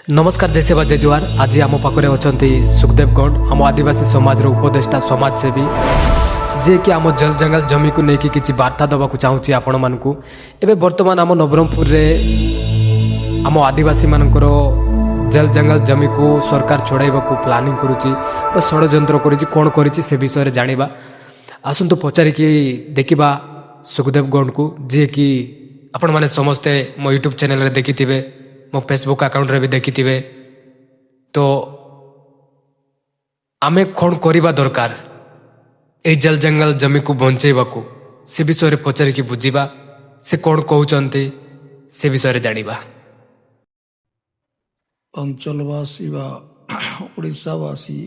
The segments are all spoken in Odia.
नमस्कार जय सेवा जय जुआर। आज आम पाखे अच्छा सुखदेव गौड़ आम आदिवासी समाज उपदेष्टा समाजसेवी जे कि आम जल जंगल जमी को लेकिन किसी वार्ता देवा चाहूँगी आपण मानक एवं बर्तमान आम नवरंगपुर आम आदिवासी मानकर जल जंगल जमी को सरकार छड़ाइबा प्लानिंग करुच्ची षड्यंत्र कौन कर विषय जाना आसतु पचारिकी देखा सुखदेव गौड़ को जी कि आपण मैंने समस्ते मो यूट्यूब चैनल देखिथे मो फेसबुक अकाउंट रे भी देखिथे। तो आमे कौन करवा दरकार ए जल जंगल जमी को बंचेबा से विषय पचारिकी बुझा से कौन कहते से विषय जाना। अंचलवासी व ओडिशावासी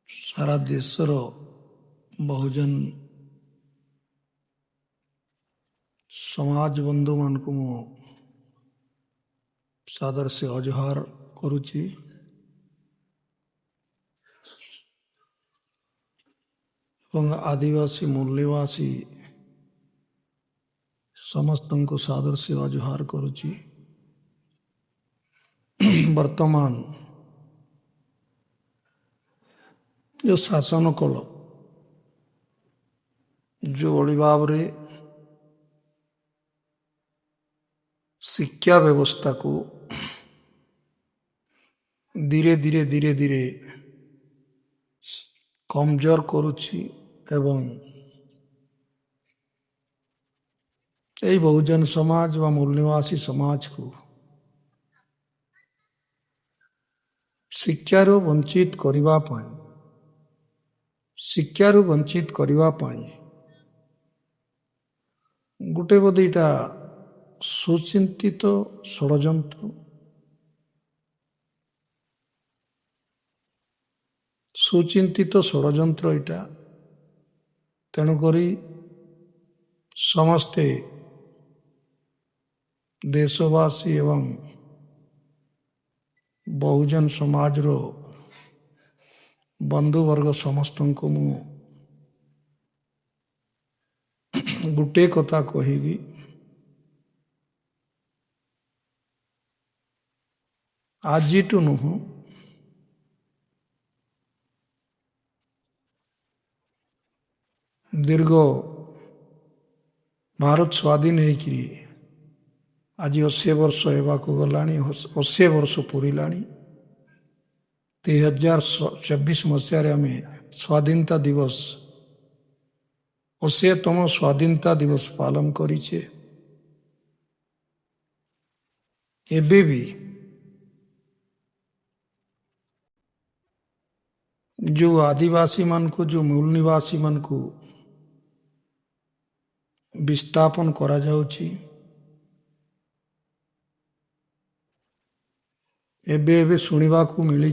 सारा देशर बहुजन समाज बंधु मान को मु सादर से अजुहार करुची। आदिवासी मूल्यवासी समस्त को सादर से अजुहार करुची। वर्तमान जो शासन कल जो ओली भाव रे शिक्षा व्यवस्था को धीरे धीरे कमजोर करुछि एवं यही बहुजन समाज व मूल्यवासी समाज को शिक्षारू वंचित करने गोटे बोधे इटा सुचिंतित षड्यंत्र इटा तेणुकरी समस्ते देशवासी एवं बहुजन समाज रो बंधुवर्ग समस्त को मु गोटे कथा कहबी आजिटू नुह दीर्घ भारत स्वाधीन होकरी आज 80 वर्ष होगा गला 80 वर्ष पूरला 2026 मसीह आम स्वाधीनता दिवस 80तम स्वाधीनता दिवस पालन करीचे। एबे भी जो आदिवासी मान को जो मूल निवासी मान को विस्थापन करा जाउची एबे सुनिबा को मिली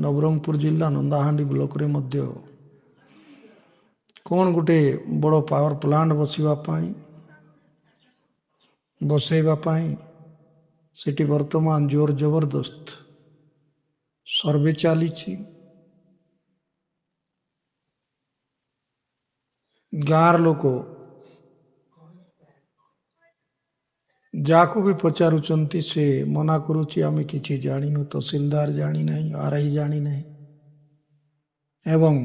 नवरंगपुर जिला नंदाहांडी ब्लॉक रे मध्य कौन गोटे बड़ पावर प्लांट बसैबा सेठी वर्तमान जोर जबरदस्त सर्वे चली गाँव लोक जाको भी पचारुचंती से मना करुच्ची आमे किछि जानिनु तहसीलदार जानी नहीं आरआई जानी नहीं एवं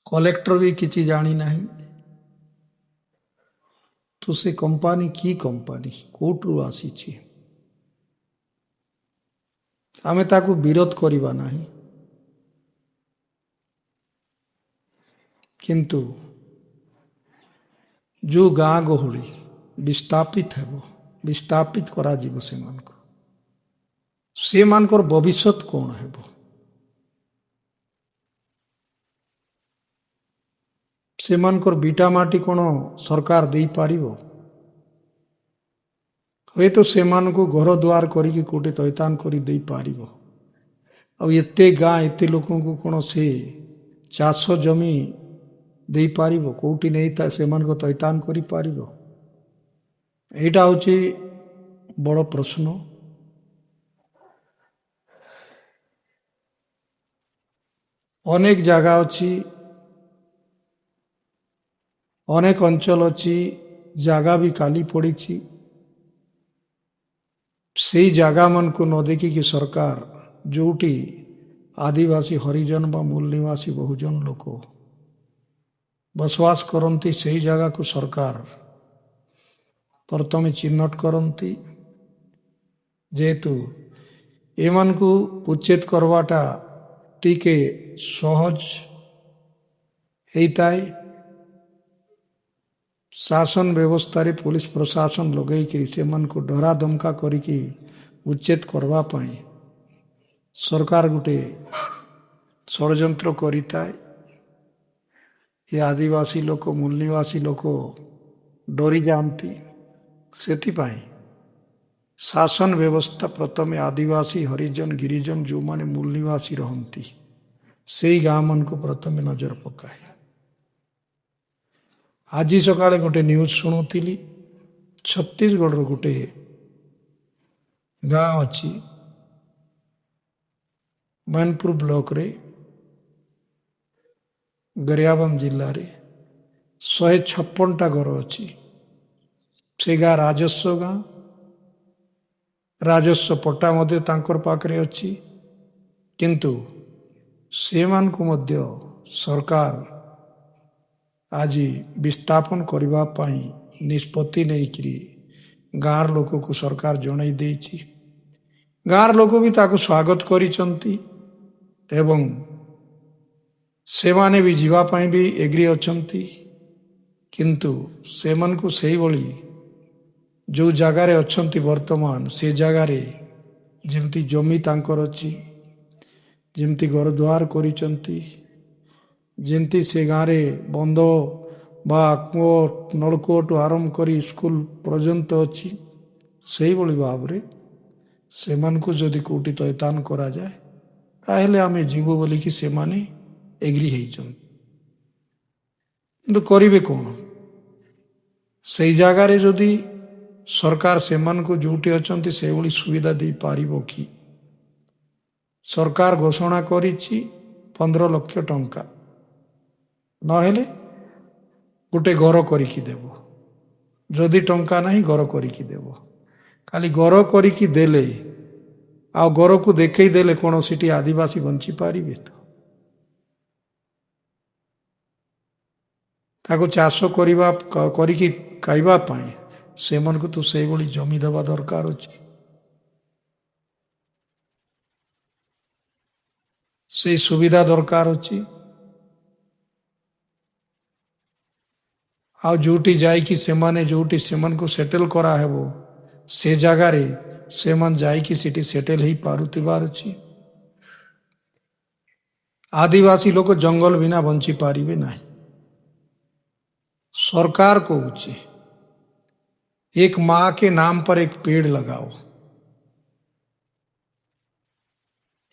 कलेक्टर भी किछि जानी नहीं। तो से कंपनी की कंपनी कोटरू आसी आमे ताकू विरोध करिबा नहीं किंतु जो गाँ गहली विस्थापित करा जीव से मानकर भविष्यत कौन हेबो से मानकर बीटा माटी कौन सरकार दे पारिबो हे तो से मान को घर द्वार करी कोटे तैतान करी दे पारिबो आ एते गाँ एते लोकों को कौन से चाष जमी दे पारिबो कोटी नहीं से मान को तैतान करी पारिबो एटा होची बड़ प्रश्न। अनेक जगह अच्छी अनेक अंचल अच्छी ଜାଗା ବି କାଲି ପଡ଼ିଛି। ସେଇ ଜାଗାମାନଙ୍କୁ ନ ଦେଖିକି ସରକାର ଯେଉଁଠି ଆଦିବାସୀ ହରିଜନ ବା ମୂଳ ନିବାସୀ ବହୁଜନ ଲୋକ ବସବାସ କରନ୍ତି ସେହି ଜାଗାକୁ ସରକାର ପ୍ରଥମେ ଚିହ୍ନଟ କରନ୍ତି। ଯେହେତୁ ଏମାନଙ୍କୁ ଉଚ୍ଛେଦ କରିବାଟା ଟିକେ ସହଜ ହେଇଥାଏ, ଶାସନ ବ୍ୟବସ୍ଥାରେ ପୁଲିସ ପ୍ରଶାସନ ଲଗେଇକିରି ସେମାନଙ୍କୁ ଡରା ଧମକା କରିକି ଉଚ୍ଛେଦ କରିବା ପାଇଁ ସରକାର ଗୋଟେ ଷଡ଼ଯନ୍ତ୍ର କରିଥାଏ। ଏ ଆଦିବାସୀ ଲୋକ ମୂଳ ନିବାସୀ ଲୋକ ଡରି ଯାଆନ୍ତି। ସେଥିପାଇଁ ଶାସନ ବ୍ୟବସ୍ଥା ପ୍ରଥମେ ଆଦିବାସୀ ହରିଜନ ଗିରିଜନ ଯେଉଁମାନେ ମୂଳ ନିବାସୀ ରହନ୍ତି ସେଇ ଗାଁମାନଙ୍କୁ ପ୍ରଥମେ ନଜର ପକାଏ। ଆଜି ସକାଳେ ଗୋଟେ ନ୍ୟୁଜ୍ ଶୁଣୁଥିଲି, ଛତିଶଗଡ଼ର ଗୋଟେ ଗାଁ ଅଛି ମାନପୁର ବ୍ଲକରେ गरियाबंद ଜିଲ୍ଲାରେ 156ଟା ଘର ଅଛି। ସେ ଗାଁ ରାଜସ୍ୱ ଗାଁ, ରାଜସ୍ୱ ପଟ୍ଟା ମଧ୍ୟ ତାଙ୍କର ପାଖରେ ଅଛି। କିନ୍ତୁ ସେମାନଙ୍କୁ ମଧ୍ୟ ସରକାର ଆଜି ବିସ୍ଥାପନ କରିବା ପାଇଁ ନିଷ୍ପତ୍ତି ନେଇକରି ଗାଁର ଲୋକକୁ ସରକାର ଜଣାଇ ଦେଇଛି। ଗାଁର ଲୋକ ବି ତାକୁ ସ୍ୱାଗତ କରିଛନ୍ତି ଏବଂ ସେମାନେ ବି ଯିବା ପାଇଁ ବି ଏଗ୍ରି ଅଛନ୍ତି। କିନ୍ତୁ ସେମାନଙ୍କୁ ସେଇଭଳି ଯେଉଁ ଜାଗାରେ ଅଛନ୍ତି ବର୍ତ୍ତମାନ ସେ ଜାଗାରେ ଯେମିତି ଜମି ତାଙ୍କର ଅଛି, ଯେମିତି ଘରଦ୍ୱାର କରିଛନ୍ତି, ଯେମିତି ସେ ଗାଁରେ ବନ୍ଧ ବା କୂଅ ନଳକୂଅଠୁ ଆରମ୍ଭ କରି ସ୍କୁଲ ପର୍ଯ୍ୟନ୍ତ ଅଛି, ସେଇଭଳି ଭାବରେ ସେମାନଙ୍କୁ ଯଦି କେଉଁଠି ତୈତାନ କରାଯାଏ ତାହେଲେ ଆମେ ଯିବୁ ବୋଲିକି ସେମାନେ ଏଗ୍ରି ହେଇଛନ୍ତି। କିନ୍ତୁ କରିବେ କ'ଣ? ସେଇ ଜାଗାରେ ଯଦି ସରକାର ସେମାନଙ୍କୁ ଯେଉଁଠି ଅଛନ୍ତି ସେଇଭଳି ସୁବିଧା ଦେଇପାରିବ କି? ସରକାର ଘୋଷଣା କରିଛି 15 ଲକ୍ଷ ଟଙ୍କା, ନହେଲେ ଗୋଟେ ଘର କରିକି ଦେବ। ଯଦି ଟଙ୍କା ନାହିଁ ଘର କରିକି ଦେବ। ଖାଲି ଘର କରିକି ଦେଲେ ଆଉ ଘରକୁ ଦେଖେଇ ଦେଲେ କ'ଣ ସେଠି ଆଦିବାସୀ ବଞ୍ଚିପାରିବେ? ତ ତାକୁ ଚାଷ କରିକି ଖାଇବା ପାଇଁ ସେମାନଙ୍କୁ ତ ସେଇଭଳି ଜମି ଦେବା ଦରକାର ଅଛି। ସେଇ ସୁବିଧା ଦରକାର ଅଛି। ଆଉ ଯେଉଁଠି ଯାଇକି ଯେଉଁଠି ସେମାନଙ୍କୁ ସେଟେଲ କରାହେବ ସେ ଜାଗାରେ ସେମାନେ ଯାଇକି ସେଠି ସେଟେଲ ହେଇପାରୁଥିବାର ଅଛି। ଆଦିବାସୀ ଲୋକ ଜଙ୍ଗଲ ବିନା ବଞ୍ଚି ପାରିବେ ନାହିଁ। सरकार कହୁଛି एक माँ के नाम पर एक पेड़ लगाओ।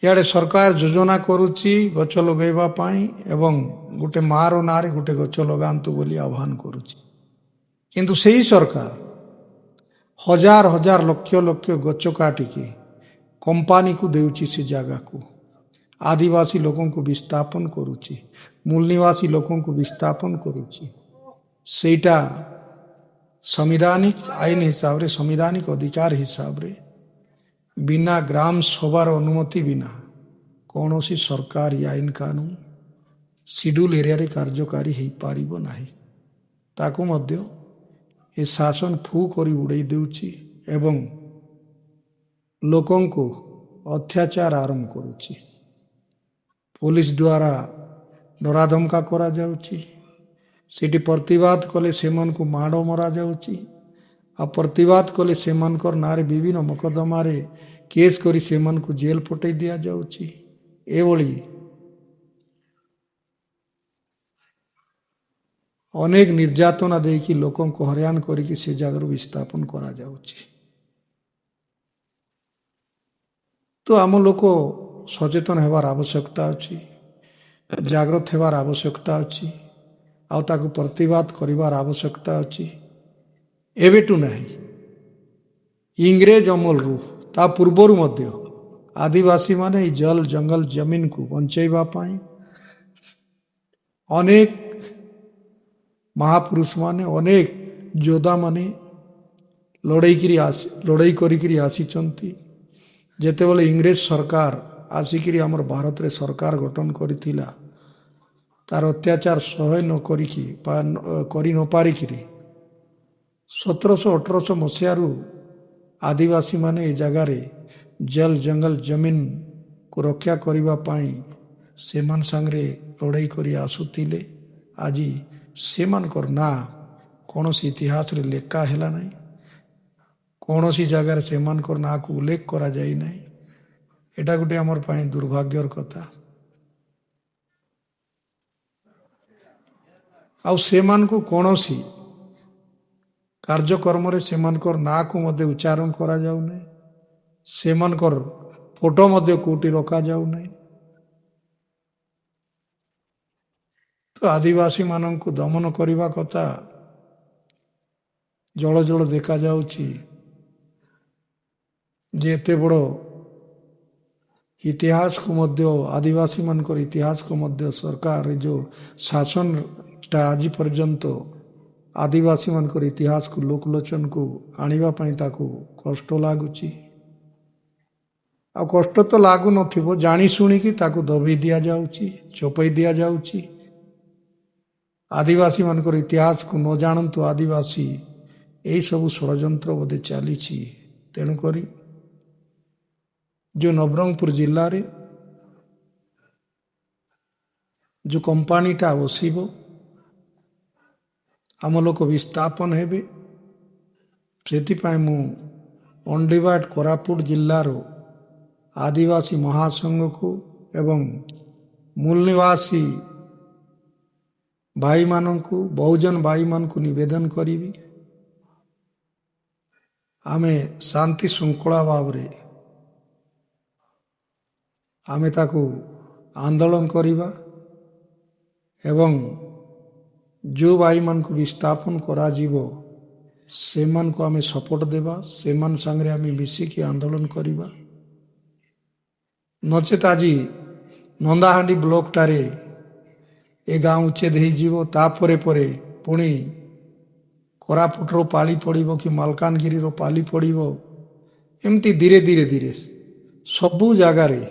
इआड़े सरकार योजना करुच्ची गछ लगेଇବା ପାଇଁ ଏବଂ ଗୋଟେ ମାର ନାଁରେ ଗୋଟେ ଗଛ ଲଗାନ୍ତୁ ବୋଲି ଆହ୍ୱାନ କରୁଛି। କିନ୍ତୁ ସେହି ସରକାର ହଜାର ହଜାର ଲକ୍ଷ ଲକ୍ଷ ଗଛ କାଟିକି କମ୍ପାନୀକୁ ଦେଉଛି ସେ ଜାଗାକୁ, ଆଦିବାସୀ ଲୋକଙ୍କୁ ବିସ୍ଥାପନ କରୁଛି, ମୂଳ ନିବାସୀ ଲୋକଙ୍କୁ ବିସ୍ଥାପନ କରୁଛି। ସେଇଟା संवैधानिक आईन हिसाब रे संवैधानिक अधिकार हिसाब रे बिना ग्राम सभार अनुमति बिना कौन सी सरकार या आईन कानून शिड्यूल एरिया रे कार्यकारी हो पारिबो नाही। ताकू मध्य ए शासन फू करी उड़ाई देउची एवं लोकों को अत्याचार आरंभ करुची। पुलिस द्वारा डराधमका करा जाउची। सेठी प्रतिवाद कले सेमानकु माड़ मरा जाउची। आ प्रतिवाद कले सेमानकर नारे विभिन्न मकदमारे केस करी सेमानकु जेल पटई दिया जाउची। एभली अनेक निर्यातना देकी लोकों को हरियाण करिकी से जगार विस्थापन करा जाउची। तो आम लोक सचेतन हेबार आवश्यकता अछि, जागृत हेबार आवश्यकता अछि, आउ ताकू प्रतिवाद करिवार आवश्यकता अछि। एवेटू नहीं, इंग्रेज अमलरू ता पूर्वरु मध्य आदिवासी माने जल जंगल जमीन को बंचाइबा पाई अनेक महापुरुष माने अनेक ଯୋଦ୍ଧାମାନେ ଲଢ଼େଇ କରିକିରି ଆସିଛନ୍ତି। ଯେତେବେଳେ ଇଂରେଜ ସରକାର ଆସିକିରି ଆମର ଭାରତରେ ସରକାର ଗଠନ କରିଥିଲା, ତାର ଅତ୍ୟାଚାର ସହ୍ୟ ନ କରିକି କରି ନ ପାରିକିରି 1700-1800 ମସିହାରୁ ଆଦିବାସୀମାନେ ଏ ଜାଗାରେ ଜେଲ ଜଙ୍ଗଲ ଜମିନକୁ ରକ୍ଷା କରିବା ପାଇଁ ସେମାନେ ସାଙ୍ଗରେ ଲଢ଼େଇ କରି ଆସୁଥିଲେ। ଆଜି ସେମାନଙ୍କର ନାଁ କୌଣସି ଇତିହାସରେ ଲେଖା ହେଲା ନାହିଁ, କୌଣସି ଜାଗାରେ ସେମାନଙ୍କର ନାଁକୁ ଉଲ୍ଲେଖ କରାଯାଇ ନାହିଁ। ଏଇଟା ଗୋଟେ ଆମର ପାଇଁ ଦୁର୍ଭାଗ୍ୟର କଥା। ଆଉ ସେମାନଙ୍କୁ କୌଣସି କାର୍ଯ୍ୟକ୍ରମରେ ସେମାନଙ୍କର ନାଁକୁ ମଧ୍ୟ ଉଚ୍ଚାରଣ କରାଯାଉନାହିଁ, ସେମାନଙ୍କର ଫଟୋ ମଧ୍ୟ କେଉଁଠି ରଖାଯାଉନାହିଁ। ତ ଆଦିବାସୀମାନଙ୍କୁ ଦମନ କରିବା କଥା ଜଳ ଜଳ ଦେଖାଯାଉଛି ଯେ ଏତେ ବଡ଼ ଇତିହାସକୁ ମଧ୍ୟ, ଆଦିବାସୀମାନଙ୍କର ଇତିହାସକୁ ମଧ୍ୟ ସରକାର ଏ ଯେଉଁ ଶାସନଟା ଆଜି ପର୍ଯ୍ୟନ୍ତ ଆଦିବାସୀମାନଙ୍କର ଇତିହାସକୁ ଲୋକଲୋଚନକୁ ଆଣିବା ପାଇଁ ତାକୁ କଷ୍ଟ ଲାଗୁଛି। ଆଉ କଷ୍ଟ ତ ଲାଗୁନଥିବ, ଜାଣି ଶୁଣିକି ତାକୁ ଦବେଇ ଦିଆଯାଉଛି, ଚପେଇ ଦିଆଯାଉଛି। ଆଦିବାସୀମାନଙ୍କର ଇତିହାସକୁ ନ ଜାଣନ୍ତୁ ଆଦିବାସୀ, ଏହିସବୁ ଷଡ଼ଯନ୍ତ୍ର ବୋଧେ ଚାଲିଛି। ତେଣୁକରି ଯେଉଁ ନବରଙ୍ଗପୁର ଜିଲ୍ଲାରେ ଯେଉଁ କମ୍ପାନୀଟା ବସିବ, ଆମ ଲୋକ ବିସ୍ଥାପନ ହେବେ, ସେଥିପାଇଁ ମୁଁ ଅନଡିଭାଇଡ୍ କୋରାପୁଟ ଜିଲ୍ଲାର ଆଦିବାସୀ ମହାସଂଘକୁ ଏବଂ ମୂଳ ନିବାସୀ ଭାଇମାନଙ୍କୁ, ବହୁଜନ ଭାଇମାନଙ୍କୁ ନିବେଦନ କରିବି, ଆମେ ଶାନ୍ତି ଶୃଙ୍ଖଳା ଭାବରେ ଆମେ ତାକୁ ଆନ୍ଦୋଳନ କରିବା ଏବଂ ଯେଉଁ ଭାଇମାନଙ୍କୁ ବିସ୍ଥାପନ କରାଯିବ ସେମାନଙ୍କୁ ଆମେ ସପୋର୍ଟ ଦେବା, ସେମାନଙ୍କ ସାଙ୍ଗରେ ଆମେ ମିଶିକି ଆନ୍ଦୋଳନ କରିବା। ନଚେତ ଆଜି ନନ୍ଦାହାଣ୍ଡି ବ୍ଲକଟାରେ ଏ ଗାଁ ଉଚ୍ଛେଦ ହେଇଯିବ, ତାପରେ ପରେ ପୁଣି କୋରାପୁଟର ପାଳି ପଡ଼ିବ କି ମାଲକାନଗିରିର ପାଳି ପଡ଼ିବ। ଏମିତି ଧୀରେ ଧୀରେ ଧୀରେ ସବୁ ଜାଗାରେ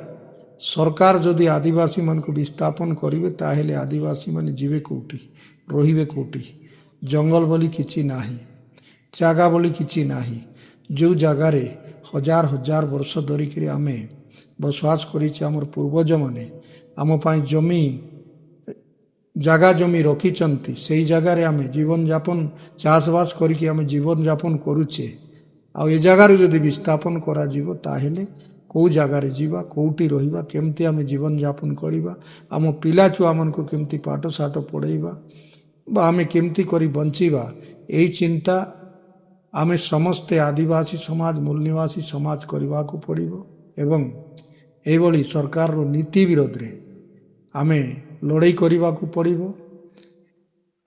ସରକାର ଯଦି ଆଦିବାସୀମାନଙ୍କୁ ବିସ୍ଥାପନ କରିବେ, ତାହେଲେ ଆଦିବାସୀମାନେ ଯିବେ କେଉଁଠି, ରହିବେ କେଉଁଠି? ଜଙ୍ଗଲ ବୋଲି କିଛି ନାହିଁ, ଜାଗା ବୋଲି କିଛି ନାହିଁ। ଯେଉଁ ଜାଗାରେ ହଜାର ହଜାର ବର୍ଷ ଧରିକିରି ଆମେ ବସବାସ କରିଛେ, ଆମର ପୂର୍ବଜମାନେ ଆମ ପାଇଁ ଜାଗା ଜମି ରଖିଛନ୍ତି, ସେଇ ଜାଗାରେ ଆମେ ଜୀବନଯାପନ ଚାଷବାସ କରିକି ଆମେ ଜୀବନଯାପନ କରୁଛେ। ଆଉ ଏ ଜାଗାରୁ ଯଦି ବିସ୍ଥାପନ କରାଯିବ, ତାହେଲେ କେଉଁ ଜାଗାରେ ଯିବା, କେଉଁଠି ରହିବା, କେମିତି ଆମେ ଜୀବନଯାପନ କରିବା, ଆମ ପିଲାଛୁଆମାନଙ୍କୁ କେମିତି ପାଠଶାଠ ପଢ଼େଇବା ବା ଆମେ କେମିତି କରି ବଞ୍ଚିବା, ଏହି ଚିନ୍ତା ଆମେ ସମସ୍ତେ ଆଦିବାସୀ ସମାଜ, ମୂଳ ନିବାସୀ ସମାଜ କରିବାକୁ ପଡ଼ିବ। ଏବଂ ଏହିଭଳି ସରକାରର ନୀତି ବିରୋଧରେ ଆମେ ଲଢ଼େଇ କରିବାକୁ ପଡ଼ିବ।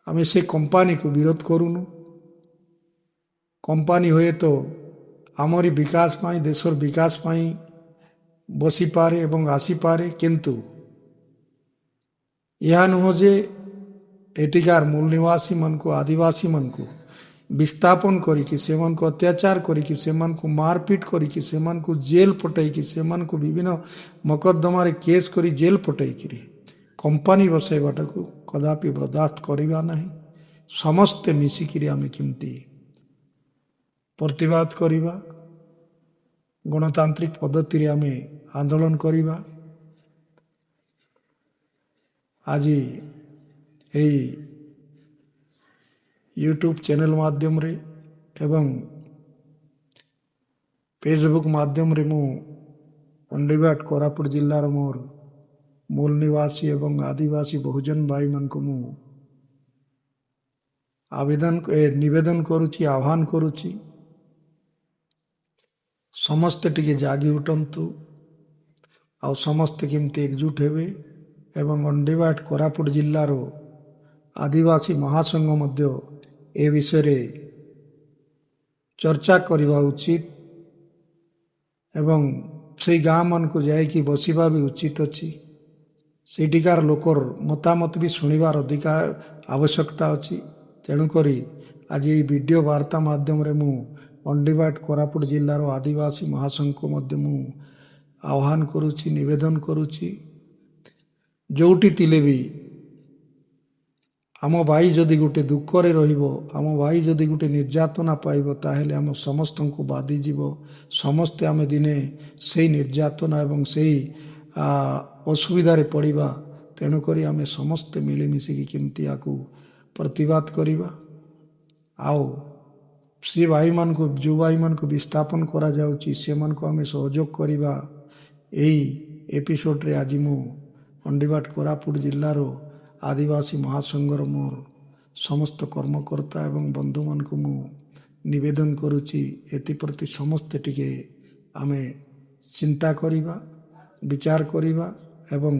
ଆମେ ସେ କମ୍ପାନୀକୁ ବିରୋଧ କରୁନୁ। କମ୍ପାନୀ ହୁଏତ ଆମରି ବିକାଶ ପାଇଁ, ଦେଶର ବିକାଶ ପାଇଁ ବସିପାରେ ଏବଂ ଆସିପାରେ, କିନ୍ତୁ ଏହା ନୁହଁ ଯେ ଏଠିକାର ମୂଳ ନିବାସୀମାନଙ୍କୁ, ଆଦିବାସୀମାନଙ୍କୁ ବିସ୍ଥାପନ କରିକି, ସେମାନଙ୍କୁ ଅତ୍ୟାଚାର କରିକି, ସେମାନଙ୍କୁ ମାରପିଟ କରିକି, ସେମାନଙ୍କୁ ଜେଲ ପଠାଇକି, ସେମାନଙ୍କୁ ବିଭିନ୍ନ ମକଦ୍ଦମାରେ କେସ୍ କରି ଜେଲ ପଠାଇକିରି କମ୍ପାନୀ ବସାଇବାଟାକୁ କଦାପି ବରଦାସ୍ତ କରିବା ନାହିଁ। ସମସ୍ତେ ମିଶିକିରି ଆମେ କେମିତି ପ୍ରତିବାଦ କରିବା, ଗଣତାନ୍ତ୍ରିକ ପଦ୍ଧତିରେ ଆମେ ଆନ୍ଦୋଳନ କରିବା। ଆଜି ଏହି ୟୁଟ୍ୟୁବ୍ ଚ୍ୟାନେଲ ମାଧ୍ୟମରେ ଏବଂ ଫେସବୁକ୍ ମାଧ୍ୟମରେ ମୁଁ ଅନଡିଭାଇଡ୍ କୋରାପୁଟ ଜିଲ୍ଲାର ମୋର ମୂଳ ନିବାସୀ ଏବଂ ଆଦିବାସୀ ବହୁଜନ ଭାଇମାନଙ୍କୁ ମୁଁ ନିବେଦନ କରୁଛି, ଆହ୍ୱାନ କରୁଛି, ସମସ୍ତେ ଟିକେ ଜାଗି ଉଠନ୍ତୁ ଆଉ ସମସ୍ତେ କେମିତି ଏକଜୁଟ ହେବେ ଏବଂ ଅନଡିଭାଇଡ୍ କୋରାପୁଟ ଜିଲ୍ଲାର ଆଦିବାସୀ ମହାସଂଘ ମଧ୍ୟ ଏ ବିଷୟରେ ଚର୍ଚ୍ଚା କରିବା ଉଚିତ ଏବଂ ସେଇ ଗାଁମାନଙ୍କୁ ଯାଇକି ବସିବା ବି ଉଚିତ ଅଛି। ସେଇଠିକାର ଲୋକର ମତାମତ ବି ଶୁଣିବାର ଅଧିକାର ଆବଶ୍ୟକତା ଅଛି। ତେଣୁକରି ଆଜି ଏଇ ଭିଡ଼ିଓ ବାର୍ତ୍ତା ମାଧ୍ୟମରେ ମୁଁ ଅଣ୍ଡିବାଟ କୋରାପୁଟ ଜିଲ୍ଲାର ଆଦିବାସୀ ମହାସଂଘକୁ ମଧ୍ୟ ମୁଁ ଆହ୍ୱାନ କରୁଛି, ନିବେଦନ କରୁଛି, ଯେଉଁଠି ଥିଲେ ବି ଆମ ଭାଇ ଯଦି ଗୋଟେ ଦୁଃଖରେ ରହିବ, ଆମ ଭାଇ ଯଦି ଗୋଟେ ନିର୍ଯାତନା ପାଇବ, ତାହେଲେ ଆମ ସମସ୍ତଙ୍କୁ ବାଧିଯିବ। ସମସ୍ତେ ଆମେ ଦିନେ ସେଇ ନିର୍ଯାତନା ଏବଂ ସେଇ ଅସୁବିଧାରେ ପଡ଼ିବା। ତେଣୁକରି ଆମେ ସମସ୍ତେ ମିଳିମିଶିକି କେମିତି ଆକୁ ପ୍ରତିବାଦ କରିବା। ଆଉ ସେ ଭାଇମାନଙ୍କୁ, ଯେଉଁ ଭାଇମାନଙ୍କୁ ବିସ୍ଥାପନ କରାଯାଉଛି, ସେମାନଙ୍କୁ ଆମେ ସହଯୋଗ କରିବା। ଏଇ ଏପିସୋଡ଼ରେ ଆଜି ମୁଁ ଅଣ୍ଡିବାଟ କୋରାପୁଟ ଜିଲ୍ଲାର ଆଦିବାସୀ ମହାସଂଘର ମୋର ସମସ୍ତ କର୍ମକର୍ତ୍ତା ଏବଂ ବନ୍ଧୁମାନଙ୍କୁ ମୁଁ ନିବେଦନ କରୁଛି, ଏଥିପ୍ରତି ସମସ୍ତେ ଟିକେ ଆମେ ଚିନ୍ତା କରିବା, ବିଚାର କରିବା ଏବଂ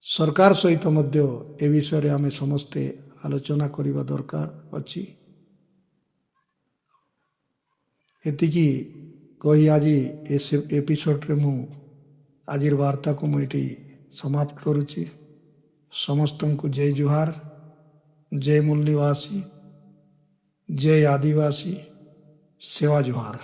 ସରକାର ସହିତ ମଧ୍ୟ ଏ ବିଷୟରେ ଆମେ ସମସ୍ତେ ଆଲୋଚନା କରିବା ଦରକାର ଅଛି। ଏତିକି କହି ଆଜି ଏପିସୋଡ଼ରେ ମୁଁ ଆଜିର ବାର୍ତ୍ତାକୁ ମୁଁ ଏଠି ସମାପ୍ତ କରୁଛି। ସମସ୍ତଙ୍କୁ ଜୟ ଜୁହାର, ଜୟ ମୂଲ୍ୟବାସୀ, ଜୟ ଆଦିବାସୀ, ସେବା ଜୁହାର।